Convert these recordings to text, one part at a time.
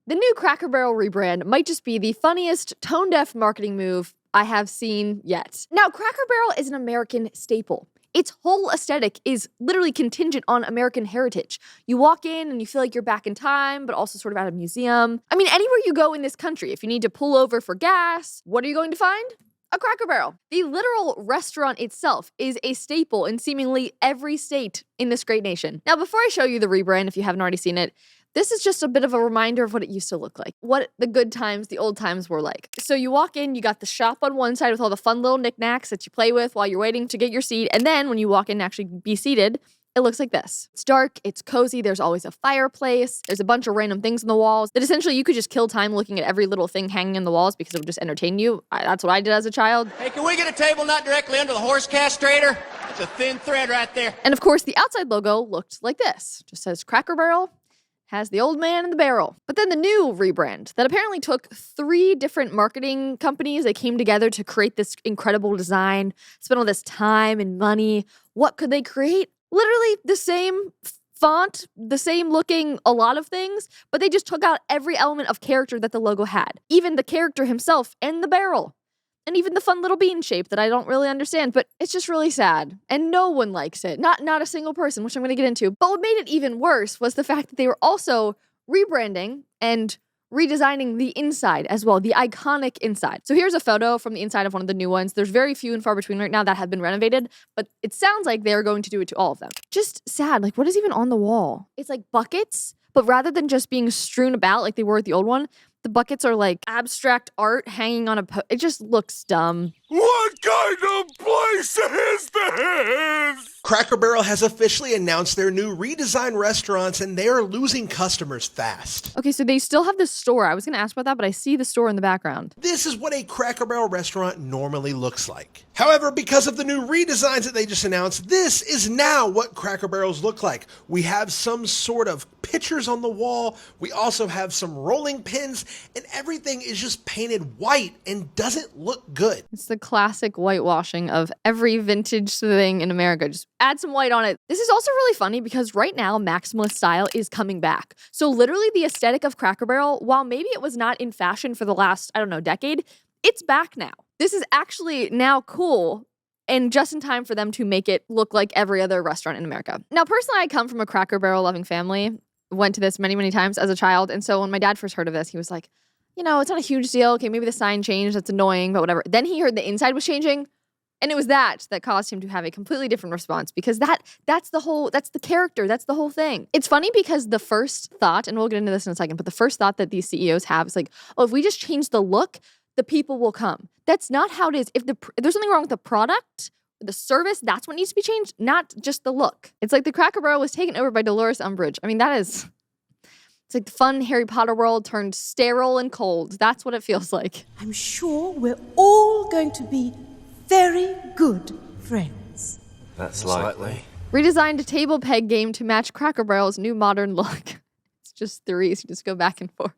The new Cracker Barrel rebrand might just be the funniest tone-deaf marketing move I have seen yet. Now, Cracker Barrel is an American staple. Its whole aesthetic is literally contingent on American heritage. You walk in and you feel like you're back in time, but also sort of at a museum. I mean, anywhere you go in this country, if you need to pull over for gas, what are you going to find? A Cracker Barrel. The literal restaurant itself is a staple in seemingly every state in this great nation. Now, before I show you the rebrand, if you haven't already seen it, this is just a bit of a reminder of what it used to look like, what the good times, the old times were like. So you walk in, you got the shop on one side with all the fun little knickknacks that you play with while you're waiting to get your seat. And then when you walk in and actually be seated, it looks like this. It's dark, it's cozy, there's always a fireplace, there's a bunch of random things on the walls that essentially you could just kill time looking at every little thing hanging in the walls because it would just entertain you. That's what I did as a child. Hey, can we get a table not directly under the horse castrator? It's a thin thread right there. And of course, the outside logo looked like this. Just says Cracker Barrel, has the old man in the barrel. But then the new rebrand that apparently took 3 different marketing companies that came together to create this incredible design, spent all this time and money. What could they create? Literally the same font, the same looking a lot of things, but they just took out every element of character that the logo had. Even the character himself and the barrel. And even the fun little bean shape that I don't really understand, but it's just really sad. And no one likes it. Not a single person, which I'm going to get into. But what made it even worse was the fact that they were also rebranding and redesigning the inside as well, the iconic inside. So here's a photo from the inside of one of the new ones. There's very few and far between right now that have been renovated, but it sounds like they're going to do it to all of them. Just sad. Like, what is even on the wall? It's like buckets, but rather than just being strewn about like they were at the old one, the buckets are like abstract art hanging on it just looks dumb. What kind of place is this? Cracker Barrel has officially announced their new redesigned restaurants, and they are losing customers fast. Okay, so they still have this store. I was going to ask about that, but I see the store in the background. This is what a Cracker Barrel restaurant normally looks like. However, because of the new redesigns that they just announced, this is now what Cracker Barrels look like. We have some sort of pictures on the wall. We also have some rolling pins, and everything is just painted white and doesn't look good. It's the classic whitewashing of every vintage thing in America. Just add some white on it. This is also really funny because right now, maximalist style is coming back. So literally the aesthetic of Cracker Barrel, while maybe it was not in fashion for the last, decade, it's back now. This is actually now cool and just in time for them to make it look like every other restaurant in America. Now, personally, I come from a Cracker Barrel loving family. Went to this many, many times as a child. And so when my dad first heard of this, he was like, it's not a huge deal. Okay, maybe the sign changed. That's annoying, but whatever. Then he heard the inside was changing. And it was that caused him to have a completely different response because that's the character. That's the whole thing. It's funny because the first thought, and we'll get into this in a second, but the first thought that these CEOs have is like, if we just change the look, the people will come. That's not how it is. If there's something wrong with the product, the service, that's what needs to be changed, not just the look. It's like the Cracker Barrel was taken over by Dolores Umbridge. I mean, it's like the fun Harry Potter world turned sterile and cold. That's what it feels like. I'm sure we're all going to be very good friends. That's likely. Redesigned table peg game to match Cracker Barrel's new modern look. It's just 3, so you just go back and forth.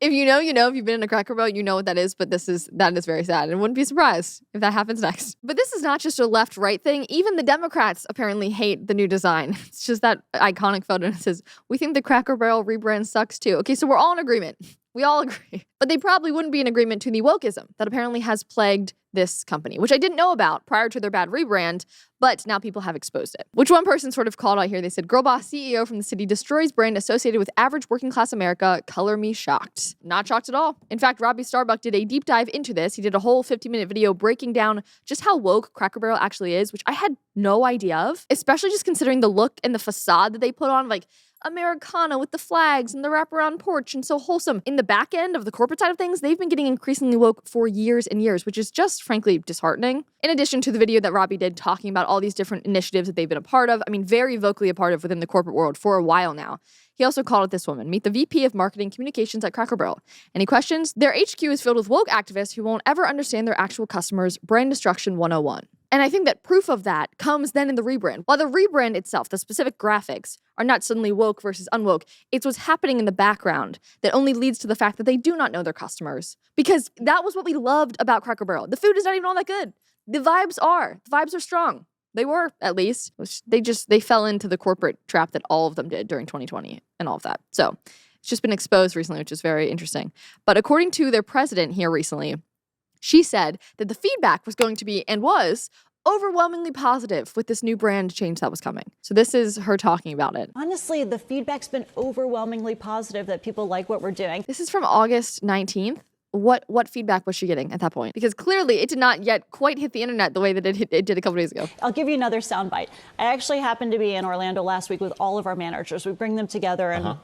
If you know, if you've been in a Cracker Barrel, you know what that is, but that is very sad. And wouldn't be surprised if that happens next. But this is not just a left-right thing. Even the Democrats apparently hate the new design. It's just that iconic photo and it says, we think the Cracker Barrel rebrand sucks too. Okay, so we're all in agreement. We all agree. But they probably wouldn't be in agreement to the wokeism that apparently has plagued this company, which I didn't know about prior to their bad rebrand, but now people have exposed it. Which one person sort of called out here. They said, girl boss CEO from the city destroys brand associated with average working class America. Color me shocked. Not shocked at all. In fact, Robbie Starbuck did a deep dive into this. He did a whole 50-minute video breaking down just how woke Cracker Barrel actually is, which I had no idea of, especially just considering the look and the facade that they put on, like Americana with the flags and the wraparound porch and so wholesome. In the back end of the corporate side of things, they've been getting increasingly woke for years and years, which is just frankly disheartening. In addition to the video that Robbie did talking about all these different initiatives that they've been a part of, very vocally a part of within the corporate world for a while now. He also called it this woman, meet the VP of Marketing Communications at Cracker Barrel. Any questions? Their HQ is filled with woke activists who won't ever understand their actual customers. Brand Destruction 101. And I think that proof of that comes then in the rebrand. While the rebrand itself, the specific graphics, are not suddenly woke versus unwoke, it's what's happening in the background that only leads to the fact that they do not know their customers. Because that was what we loved about Cracker Barrel. The food is not even all that good. The vibes are strong. They were, at least. They fell into the corporate trap that all of them did during 2020 and all of that. So It's just been exposed recently, which is very interesting. But according to their president here recently, she said that the feedback was going to be, and was, overwhelmingly positive with this new brand change that was coming. So this is her talking about it. Honestly, the feedback's been overwhelmingly positive that people like what we're doing. This is from August 19th. What feedback was she getting at that point? Because clearly it did not yet quite hit the internet the way that it did a couple days ago. I'll give you another soundbite. I actually happened to be in Orlando last week with all of our managers. We bring them together and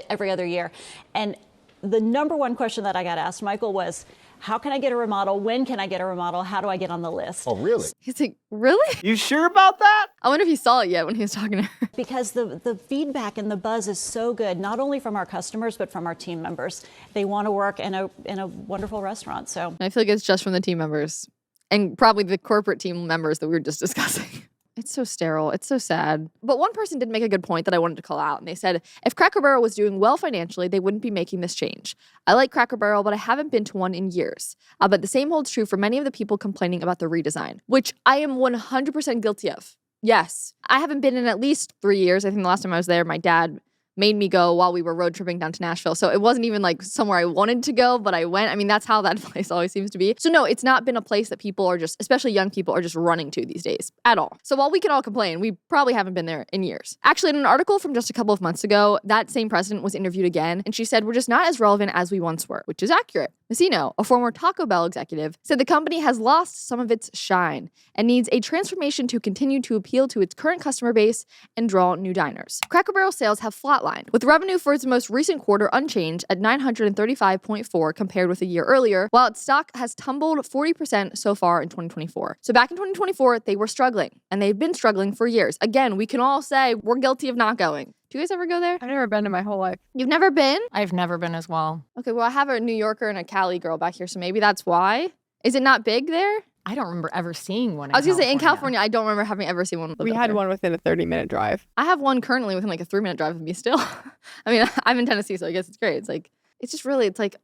every other year. And the number one question that I got asked, Michael, was, how can I get a remodel? When can I get a remodel? How do I get on the list? Oh, really? He's like, really? You sure about that? I wonder if he saw it yet when he was talking to her. Because the feedback and the buzz is so good, not only from our customers, but from our team members. They want to work in a wonderful restaurant. So I feel like it's just from the team members and probably the corporate team members that we were just discussing. It's so sterile. It's so sad. But one person did make a good point that I wanted to call out. And they said, if Cracker Barrel was doing well financially, they wouldn't be making this change. I like Cracker Barrel, but I haven't been to one in years. But the same holds true for many of the people complaining about the redesign, which I am 100% guilty of. Yes. I haven't been in at least 3 years. I think the last time I was there, my dad made me go while we were road tripping down to Nashville. So it wasn't even like somewhere I wanted to go, but I went. I mean, that's how that place always seems to be. So no, it's not been a place that people are just, especially young people, are just running to these days at all. So while we can all complain, we probably haven't been there in years. Actually, in an article from just a couple of months ago, that same president was interviewed again, and she said, we're just not as relevant as we once were, which is accurate. Massino, a former Taco Bell executive, said the company has lost some of its shine and needs a transformation to continue to appeal to its current customer base and draw new diners. Cracker Barrel sales have flatlined, with revenue for its most recent quarter unchanged at $935.4 compared with a year earlier, while its stock has tumbled 40% so far in 2024. So back in 2024, they were struggling, and they've been struggling for years. Again, we can all say we're guilty of not going. Do you guys ever go there? I've never been in my whole life. You've never been? I've never been as well. Okay, well, I have a New Yorker and a Cali girl back here, so maybe that's why. Is it not big there? I don't remember ever seeing one. I was going to say, in California, I don't remember having ever seen one. We had one within a 30-minute drive. I have one currently within like a 3-minute drive of me still. I mean, I'm in Tennessee, so I guess it's great. It's like, it's just really, it's like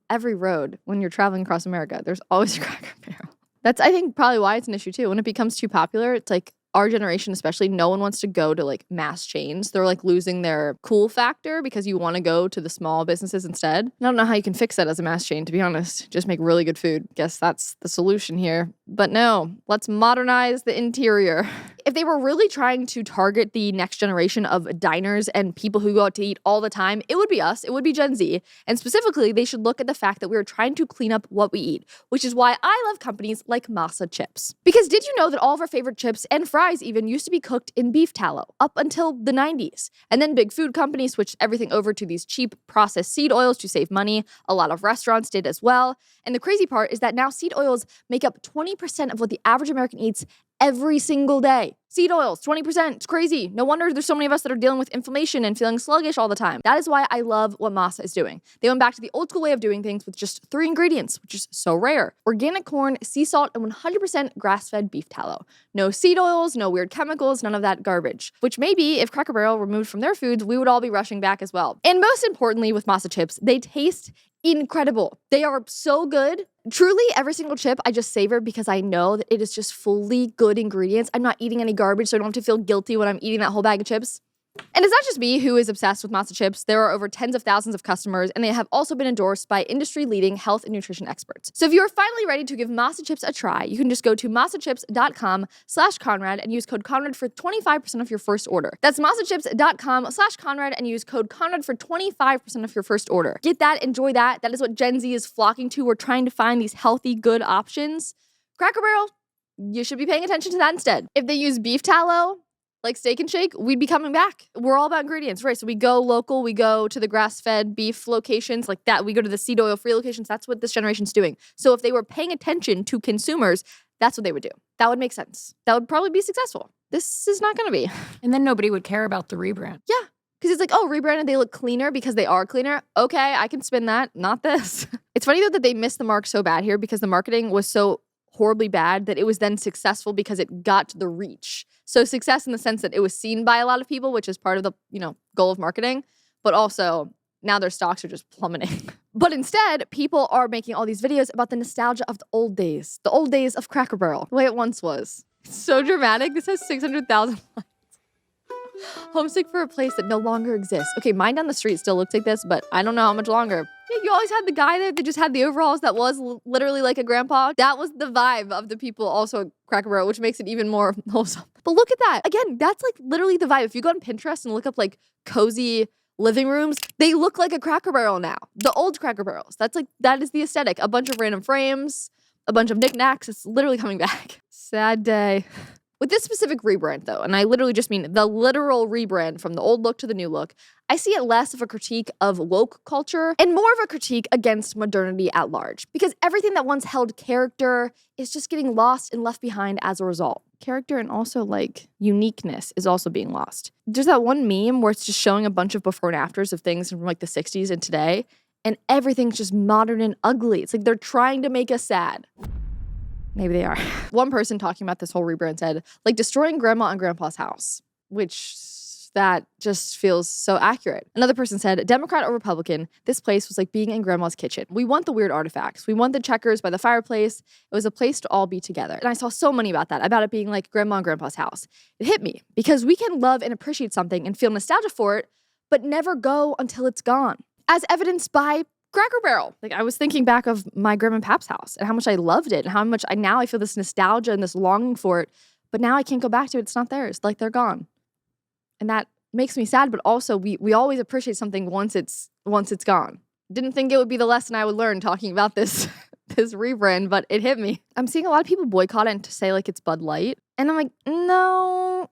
every road when you're traveling across America, there's always a Cracker Barrel. That's, I think, probably why it's an issue too. When it becomes too popular, it's like, our generation especially, no one wants to go to like mass chains. They're like losing their cool factor because you want to go to the small businesses instead. I don't know how you can fix that as a mass chain, to be honest. Just make really good food. Guess that's the solution here. But no, let's modernize the interior. If they were really trying to target the next generation of diners and people who go out to eat all the time, it would be us. It would be Gen Z. And specifically, they should look at the fact that we are trying to clean up what we eat, which is why I love companies like Masa Chips. Because did you know that all of our favorite chips and fries even used to be cooked in beef tallow up until the 90s? And then big food companies switched everything over to these cheap processed seed oils to save money. A lot of restaurants did as well. And the crazy part is that now seed oils make up 20% of what the average American eats every single day. Seed oils, 20%. It's crazy. No wonder there's so many of us that are dealing with inflammation and feeling sluggish all the time. That is why I love what Masa is doing. They went back to the old school way of doing things with just 3 ingredients, which is so rare. Organic corn, sea salt, and 100% grass-fed beef tallow. No seed oils, no weird chemicals, none of that garbage. Which maybe if Cracker Barrel removed from their foods, we would all be rushing back as well. And most importantly with Masa chips, they taste incredible. They are so good. Truly, every single chip I just savor because I know that it is just fully good ingredients. I'm not eating any garbage, so I don't have to feel guilty when I'm eating that whole bag of chips. And it's not just me who is obsessed with Masa chips. There are over tens of thousands of customers, and they have also been endorsed by industry-leading health and nutrition experts. So if you're finally ready to give Masa chips a try, you can just go to masachips.com/Conrad and use code Conrad for 25% of your first order. That's masachips.com/Conrad and use code Conrad for 25% of your first order. Get that, enjoy that. That is what Gen Z is flocking to. We're trying to find these healthy, good options. Cracker Barrel, you should be paying attention to that instead. If they use beef tallow, like Steak and Shake, we'd be coming back. We're all about ingredients, right? So we go local, we go to the grass-fed beef locations like that. We go to the seed oil-free locations. That's what this generation's doing. So if they were paying attention to consumers, that's what they would do. That would make sense. That would probably be successful. This is not going to be. And then nobody would care about the rebrand. Yeah, because it's like, oh, rebranded, they look cleaner because they are cleaner. Okay, I can spin that. Not this. It's funny, though, that they missed the mark so bad here because the marketing was so horribly bad that it was then successful because it got the reach. So success in the sense that it was seen by a lot of people, which is part of the, goal of marketing, but also now their stocks are just plummeting. But instead, people are making all these videos about the nostalgia of the old days of Cracker Barrel, the way it once was. It's so dramatic. This has 600,000 likes. Homesick for a place that no longer exists. Okay, mine down the street still looks like this, but I don't know how much longer. Yeah, you always had the guy there that just had the overalls that was literally like a grandpa. That was the vibe of the people also at Cracker Barrel, which makes it even more wholesome. But look at that. Again, that's like literally the vibe. If you go on Pinterest and look up like cozy living rooms, they look like a Cracker Barrel now. The old Cracker Barrels. That is the aesthetic. A bunch of random frames, a bunch of knickknacks. It's literally coming back. Sad day. With this specific rebrand, though, and I literally just mean the literal rebrand from the old look to the new look, I see it less of a critique of woke culture and more of a critique against modernity at large. Because everything that once held character is just getting lost and left behind as a result. Character and also, like, uniqueness is also being lost. There's that one meme where it's just showing a bunch of before and afters of things from, like, the 60s and today, and everything's just modern and ugly. It's like they're trying to make us sad. Maybe they are. One person talking about this whole rebrand said, like destroying grandma and grandpa's house, which that just feels so accurate. Another person said, Democrat or Republican, this place was like being in grandma's kitchen. We want the weird artifacts. We want the checkers by the fireplace. It was a place to all be together. And I saw so many about that, about it being like grandma and grandpa's house. It hit me because we can love and appreciate something and feel nostalgia for it, but never go until it's gone. As evidenced by Cracker Barrel. Like I was thinking back of my grandma and pap's house and how much I loved it and how much I feel this nostalgia and this longing for it, but now I can't go back to it. It's not theirs. Like they're gone. And that makes me sad, but also we always appreciate something once it's gone. Didn't think it would be the lesson I would learn talking about this this rebrand, but it hit me. I'm seeing a lot of people boycott it and to say like it's Bud Light. And I'm like, no.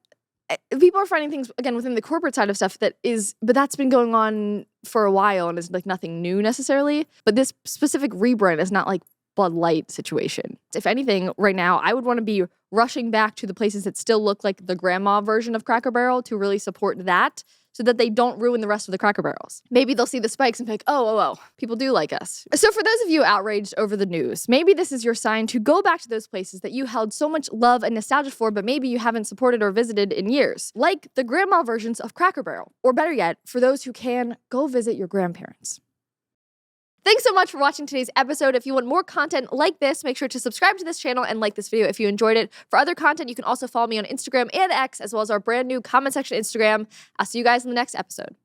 People are finding things, again, within the corporate side of stuff but that's been going on for a while and is like nothing new necessarily. But this specific rebrand is not like Bud Light situation. If anything, right now, I would want to be rushing back to the places that still look like the grandma version of Cracker Barrel to really support that so that they don't ruin the rest of the Cracker Barrels. Maybe they'll see the spikes and be like, oh, people do like us. So for those of you outraged over the news, maybe this is your sign to go back to those places that you held so much love and nostalgia for, but maybe you haven't supported or visited in years, like the grandma versions of Cracker Barrel. Or better yet, for those who can, go visit your grandparents. Thanks so much for watching today's episode. If you want more content like this, make sure to subscribe to this channel and like this video if you enjoyed it. For other content, you can also follow me on Instagram and X, as well as our brand new comment section Instagram. I'll see you guys in the next episode.